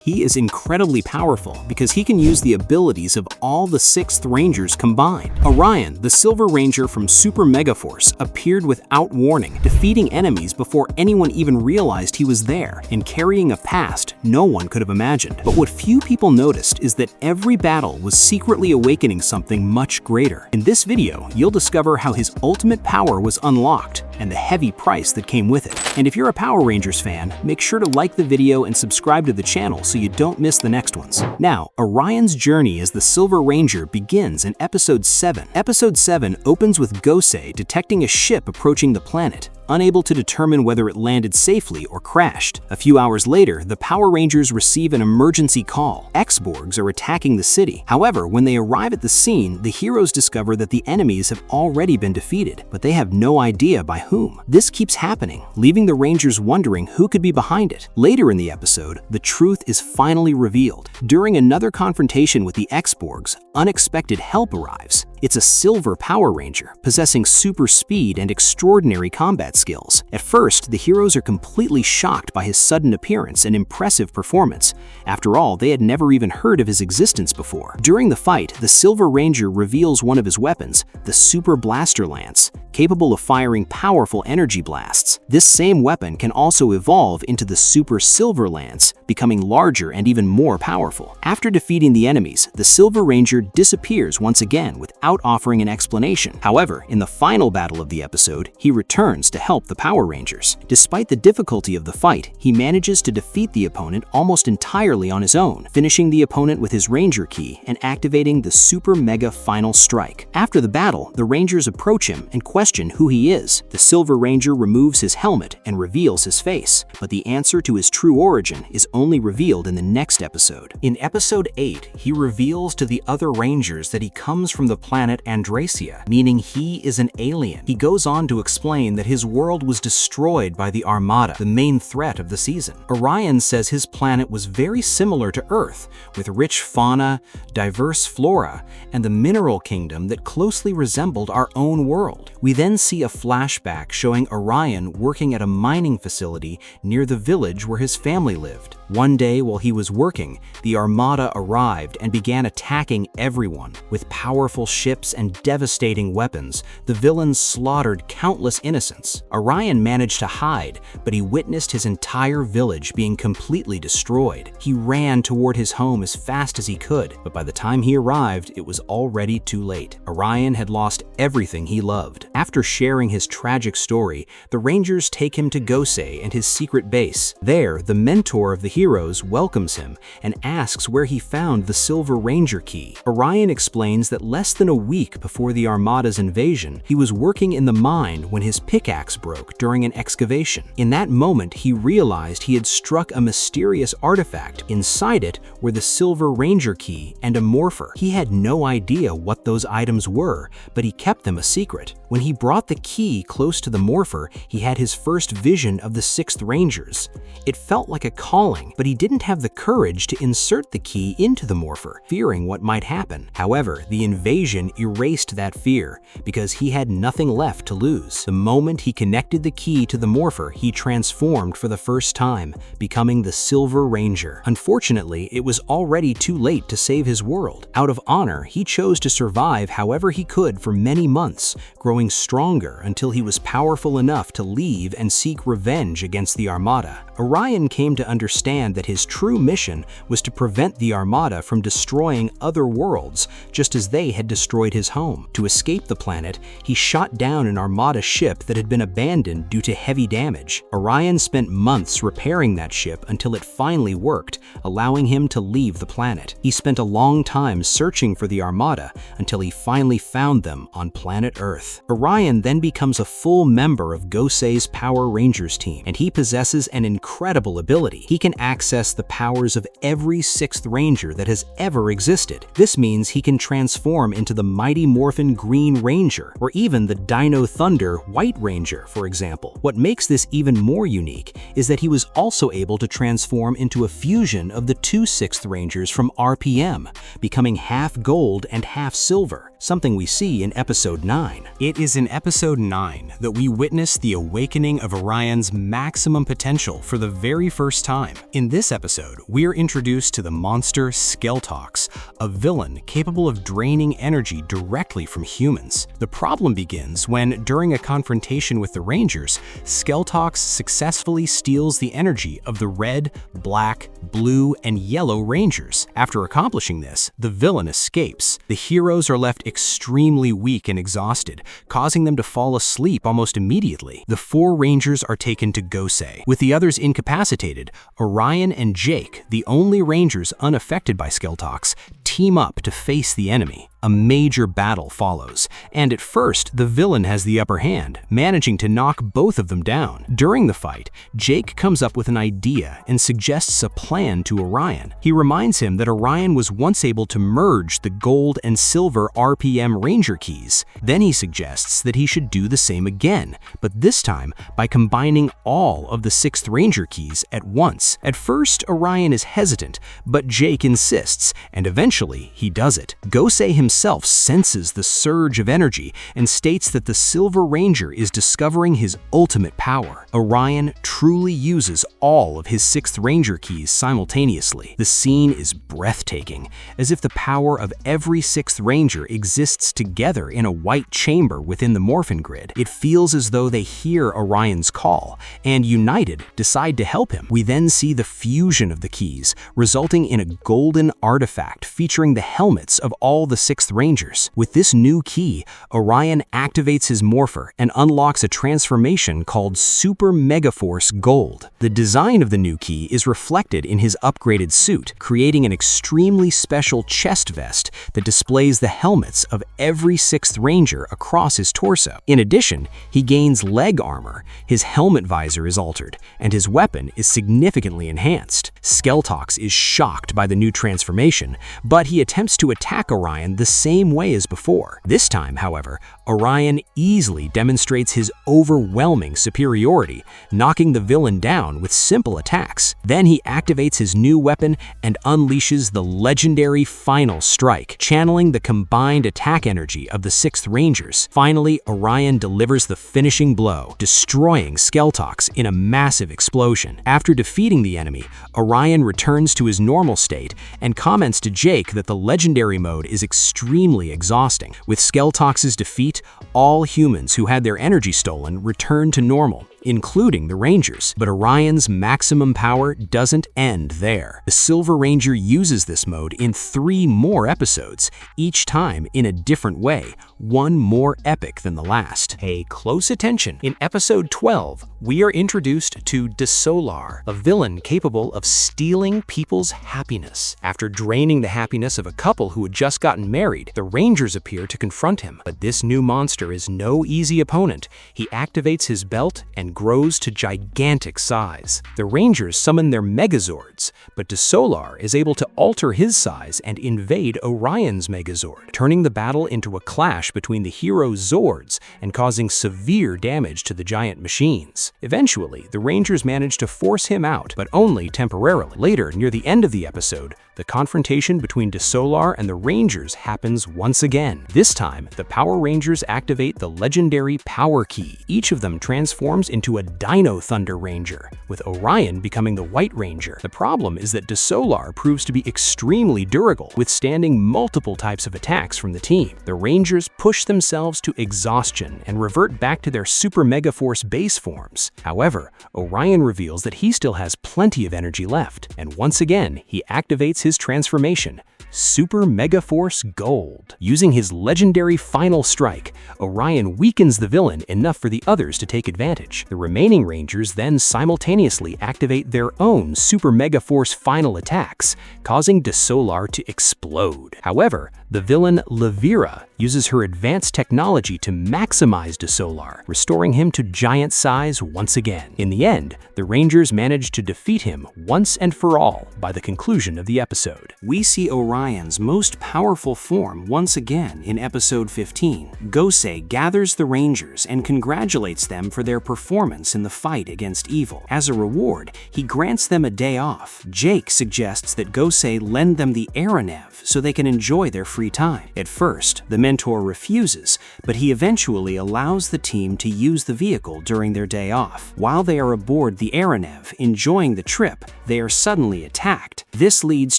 He is incredibly powerful because he can use the abilities of all the 6th Rangers combined. Orion, the Silver Ranger from Super Megaforce, appeared without warning, defeating enemies before anyone even realized he was there, and carrying a past no one could have imagined. But what few people noticed is that every battle was secretly awakening something much greater. In this video, you'll discover how his ultimate power was unlocked and the heavy price that came with it. And if you're a Power Rangers fan, make sure to like the video and subscribe to the channel so you don't miss the next ones. Now, Orion's journey as the Silver Ranger begins in Episode 7. Episode 7 opens with Gosei detecting a ship approaching the planet, unable to determine whether it landed safely or crashed. A few hours later, the Power Rangers receive an emergency call. X-Borgs are attacking the city. However, when they arrive at the scene, the heroes discover that the enemies have already been defeated, but they have no idea by whom. This keeps happening, leaving the Rangers wondering who could be behind it. Later in the episode, the truth is finally revealed. During another confrontation with the X-Borgs, unexpected help arrives. It's a Silver Power Ranger, possessing super speed and extraordinary combat skills. At first, the heroes are completely shocked by his sudden appearance and impressive performance. After all, they had never even heard of his existence before. During the fight, the Silver Ranger reveals one of his weapons, the Super Blaster Lance, capable of firing powerful energy blasts. This same weapon can also evolve into the Super Silver Lance, becoming larger and even more powerful. After defeating the enemies, the Silver Ranger disappears once again without offering an explanation. However, in the final battle of the episode, he returns to help the Power Rangers. Despite the difficulty of the fight, he manages to defeat the opponent almost entirely on his own, finishing the opponent with his Ranger Key and activating the Super Mega Final Strike. After the battle, the Rangers approach him and question who he is. The Silver Ranger removes his helmet and reveals his face, but the answer to his true origin is only revealed in the next episode. In Episode 8, he reveals to the other Rangers that he comes from the planet Andracia, meaning he is an alien. He goes on to explain that his world was destroyed by the Armada, the main threat of the season. Orion says his planet was very similar to Earth, with rich fauna, diverse flora, and the mineral kingdom that closely resembled our own world. We then see a flashback showing Orion working at a mining facility near the village where his family lived. One day while he was working, the Armada arrived and began attacking everyone. With powerful ships and devastating weapons, the villains slaughtered countless innocents. Orion managed to hide, but he witnessed his entire village being completely destroyed. He ran toward his home as fast as he could, but by the time he arrived, it was already too late. Orion had lost everything he loved. After sharing his tragic story, the Rangers take him to Gosei and his secret base. There, the mentor of the heroes welcomes him and asks where he found the Silver Ranger Key. Orion explains that less than a week before the Armada's invasion, he was working in the mine when his pickaxe broke during an excavation. In that moment, he realized he had struck a mysterious artifact. Inside it were the Silver Ranger Key and a Morpher. He had no idea what those items were, but he kept them a secret. When he brought the key close to the Morpher, he had his first vision of the 6th Rangers. It felt like a calling, but he didn't have the courage to insert the key into the Morpher, fearing what might happen. However, the invasion erased that fear because he had nothing left to lose. The moment he connected the key to the Morpher, he transformed for the first time, becoming the Silver Ranger. Unfortunately, it was already too late to save his world. Out of honor, he chose to survive however he could for many months, growing stronger until he was powerful enough to leave and seek revenge against the Armada. Orion came to understand that his true mission was to prevent the Armada from destroying other worlds, just as they had destroyed his home. To escape the planet, he shot down an Armada ship that had been abandoned due to heavy damage. Orion spent months repairing that ship until it finally worked, allowing him to leave the planet. He spent a long time searching for the Armada until he finally found them on planet Earth. Orion then becomes a full member of Gosei's Power Rangers team, and he possesses an incredible ability. He can access the powers of every 6th Ranger that has ever existed. This means he can transform into the Mighty Morphin Green Ranger, or even the Dino Thunder White Ranger, for example. What makes this even more unique is that he was also able to transform into a fusion of the two 6th Rangers from RPM, becoming half gold and half silver. something we see in Episode 9. It is in Episode 9 that we witness the awakening of Orion's maximum potential for the very first time. In this episode, we are introduced to the monster Skeltox, a villain capable of draining energy directly from humans. The problem begins when, during a confrontation with the Rangers, Skeltox successfully steals the energy of the red, black, blue, and yellow Rangers. After accomplishing this, the villain escapes. The heroes are left extremely weak and exhausted, causing them to fall asleep almost immediately. The 4 Rangers are taken to Gosei. With the others incapacitated, Orion and Jake, the only Rangers unaffected by Skeltox, team up to face the enemy. A major battle follows, and at first, the villain has the upper hand, managing to knock both of them down. During the fight, Jake comes up with an idea and suggests a plan to Orion. He reminds him that Orion was once able to merge the gold and silver RPM Ranger keys. Then he suggests that he should do the same again, but this time by combining all of the 6th Ranger keys at once. At first, Orion is hesitant, but Jake insists, and eventually he does it. Gosei himself senses the surge of energy and states that the Silver Ranger is discovering his ultimate power. Orion truly uses all of his 6th Ranger keys simultaneously. The scene is breathtaking, as if the power of every 6th Ranger exists together in a white chamber within the Morphin grid. It feels as though they hear Orion's call, and united, decide to help him. We then see the fusion of the keys, resulting in a golden artifact featuring the helmets of all the 6th Rangers. With this new key, Orion activates his Morpher and unlocks a transformation called Super Megaforce Gold. The design of the new key is reflected in his upgraded suit, creating an extremely special chest vest that displays the helmets of every 6th Ranger across his torso. In addition, he gains leg armor, his helmet visor is altered, and his weapon is significantly enhanced. Skeltox is shocked by the new transformation, but he attempts to attack Orion the same way as before. This time, however, Orion easily demonstrates his overwhelming superiority, knocking the villain down with simple attacks. Then he activates his new weapon and unleashes the legendary Final Strike, channeling the combined attack energy of the 6th Rangers. Finally, Orion delivers the finishing blow, destroying Skeltox in a massive explosion. After defeating the enemy, Orion returns to his normal state and comments to Jake that the legendary mode is extremely exhausting. With Skeltox's defeat, all humans who had their energy stolen return to normal, including the Rangers. But Orion's maximum power doesn't end there. The Silver Ranger uses this mode in 3 more episodes, each time in a different way, one more epic than the last. Pay close attention. In Episode 12, we are introduced to Dissolar, a villain capable of stealing people's happiness. After draining the happiness of a couple who had just gotten married, the Rangers appear to confront him. But this new monster is no easy opponent. He activates his belt and grows to gigantic size. The Rangers summon their Megazords, but Dissolar is able to alter his size and invade Orion's Megazord, turning the battle into a clash between the hero's Zords and causing severe damage to the giant machines. Eventually, the Rangers manage to force him out, but only temporarily. Later, near the end of the episode, the confrontation between Dissolar and the Rangers happens once again. This time, the Power Rangers activate the legendary Power Key. Each of them transforms into a Dino Thunder Ranger, with Orion becoming the White Ranger. The problem is that Dissolar proves to be extremely durable, withstanding multiple types of attacks from the team. The Rangers push themselves to exhaustion and revert back to their Super Megaforce base forms. However, Orion reveals that he still has plenty of energy left, and once again, he activates his transformation, Super Megaforce Gold. Using his legendary Final Strike, Orion weakens the villain enough for the others to take advantage. The remaining Rangers then simultaneously activate their own Super Megaforce final attacks, causing Dissolar to explode. However, the villain Levira uses her advanced technology to maximize Dissolar, restoring him to giant size once again. In the end, the Rangers manage to defeat him once and for all by the conclusion of the episode. We see Orion Orion's most powerful form once again in episode 15. Gosei gathers the Rangers and congratulates them for their performance in the fight against evil. As a reward, he grants them a day off. Jake suggests that Gosei lend them the Aranev so they can enjoy their free time. At first, the mentor refuses, but he eventually allows the team to use the vehicle during their day off. While they are aboard the Aranev, enjoying the trip, they are suddenly attacked. This leads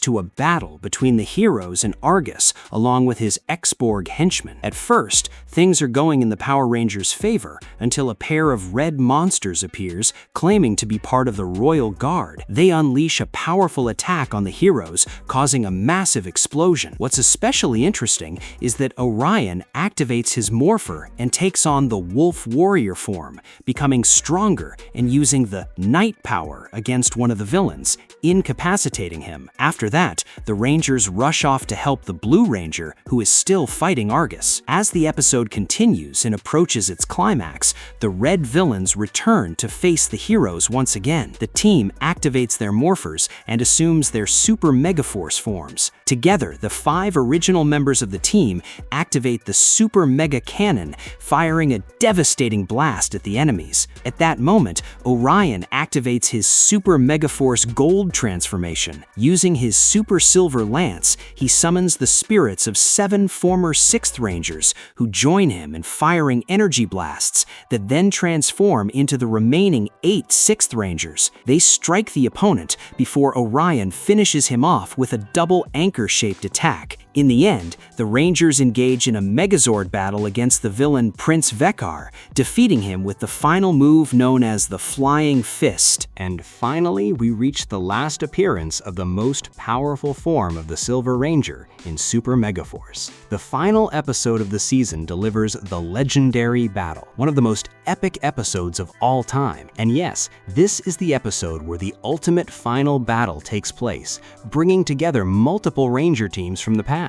to a battle between the heroes and Argus, along with his X-Borg henchmen. At first, things are going in the Power Rangers' favor until a pair of red monsters appears, claiming to be part of the Royal Guard. They unleash a powerful attack on the heroes, causing a massive explosion. What's especially interesting is that Orion activates his Morpher and takes on the Wolf Warrior form, becoming stronger and using the Night Power against one of the villains, incapacitating him. After that, the Rangers rush off to help the Blue Ranger, who is still fighting Argus. As the episode continues and approaches its climax, the red villains return to face the heroes once again. The team activates their Morphers and assumes their Super Megaforce forms. Together, the 5 original members of the team activate the Super Mega Cannon, firing a devastating blast at the enemies. At that moment, Orion activates his Super Megaforce Gold transformation. Using his Super Silver Lance, he summons the spirits of 7 former 6th Rangers, who join him in firing energy blasts that then transform into the remaining 8 6th Rangers. They strike the opponent before Orion finishes him off with a double anchor-shaped attack. In the end, the Rangers engage in a Megazord battle against the villain Prince Vekar, defeating him with the final move known as the Flying Fist. And finally, we reach the last appearance of the most powerful form of the Silver Ranger in Super Megaforce. The final episode of the season delivers the legendary battle, one of the most epic episodes of all time. And yes, this is the episode where the ultimate final battle takes place, bringing together multiple Ranger teams from the past.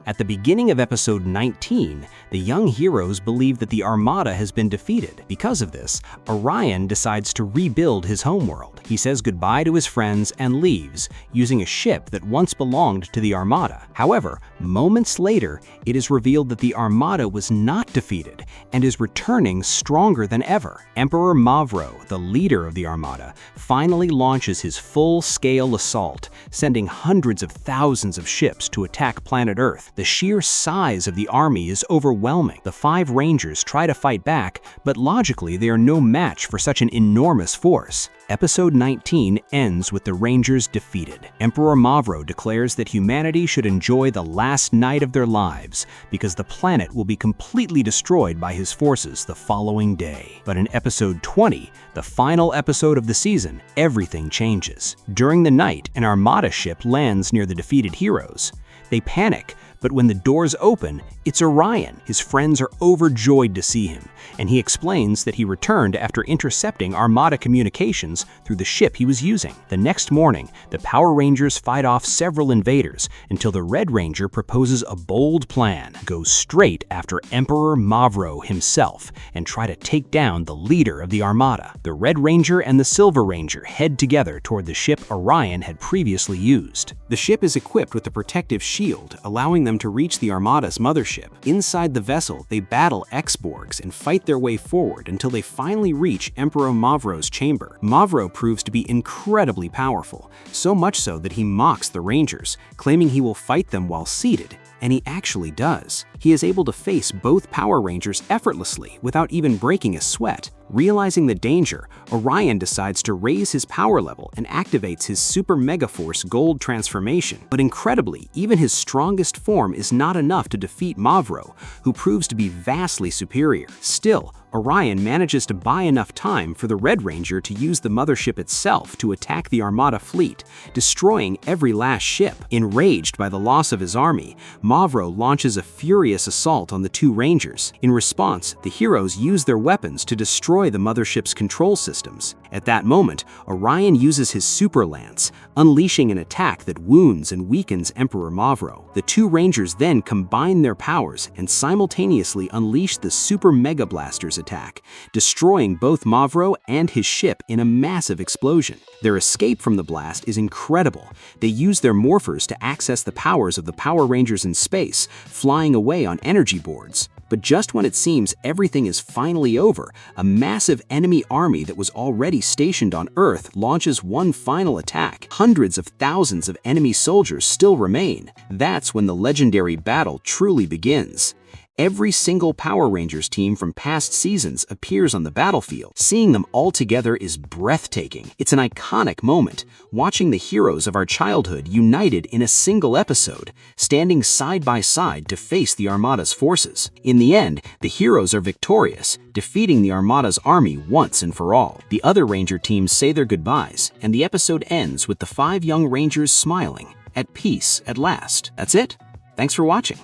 At the beginning of episode 19, the young heroes believe that the Armada has been defeated. Because of this, Orion decides to rebuild his homeworld. He says goodbye to his friends and leaves, using a ship that once belonged to the Armada. However, moments later, it is revealed that the Armada was not defeated and is returning stronger than ever. Emperor Mavro, the leader of the Armada, finally launches his full-scale assault, sending hundreds of thousands of ships to attack planet Earth. The sheer size of the army is overwhelming. The 5 Rangers try to fight back, but logically they are no match for such an enormous force. Episode 19 ends with the Rangers defeated. Emperor Mavro declares that humanity should enjoy the last night of their lives because the planet will be completely destroyed by his forces the following day. But in episode 20, the final episode of the season, everything changes. During the night, an Armada ship lands near the defeated heroes. They panic, but when the doors open, it's Orion. His friends are overjoyed to see him, and he explains that he returned after intercepting Armada communications through the ship he was using. The next morning, the Power Rangers fight off several invaders until the Red Ranger proposes a bold plan: go straight after Emperor Mavro himself and try to take down the leader of the Armada. The Red Ranger and the Silver Ranger head together toward the ship Orion had previously used. The ship is equipped with a protective shield, allowing them to reach the Armada's mothership. Inside the vessel, they battle X-Borgs and fight their way forward until they finally reach Emperor Mavro's chamber. Mavro proves to be incredibly powerful, so much so that he mocks the Rangers, claiming he will fight them while seated, and he actually does. He is able to face both Power Rangers effortlessly without even breaking a sweat. Realizing the danger, Orion decides to raise his power level and activates his Super Megaforce Gold transformation. But incredibly, even his strongest form is not enough to defeat Mavro, who proves to be vastly superior. Still, Orion manages to buy enough time for the Red Ranger to use the mothership itself to attack the Armada fleet, destroying every last ship. Enraged by the loss of his army, Mavro launches a furious assault on the 2 Rangers. In response, the heroes use their weapons to destroy the mothership's control systems. At that moment, Orion uses his super lance, unleashing an attack that wounds and weakens Emperor Mavro. The two Rangers then combine their powers and simultaneously unleash the Super Mega Blaster's attack, destroying both Mavro and his ship in a massive explosion. Their escape from the blast is incredible. They use their morphers to access the powers of the Power Rangers in space, flying away on energy boards. But just when it seems everything is finally over, a massive enemy army that was already stationed on Earth launches one final attack. Hundreds of thousands of enemy soldiers still remain. That's when the legendary battle truly begins. Every single Power Rangers team from past seasons appears on the battlefield. Seeing them all together is breathtaking. It's an iconic moment, watching the heroes of our childhood united in a single episode, standing side by side to face the Armada's forces. In the end, the heroes are victorious, defeating the Armada's army once and for all. The other Ranger teams say their goodbyes, and the episode ends with the 5 young Rangers smiling, at peace at last. That's it. Thanks for watching.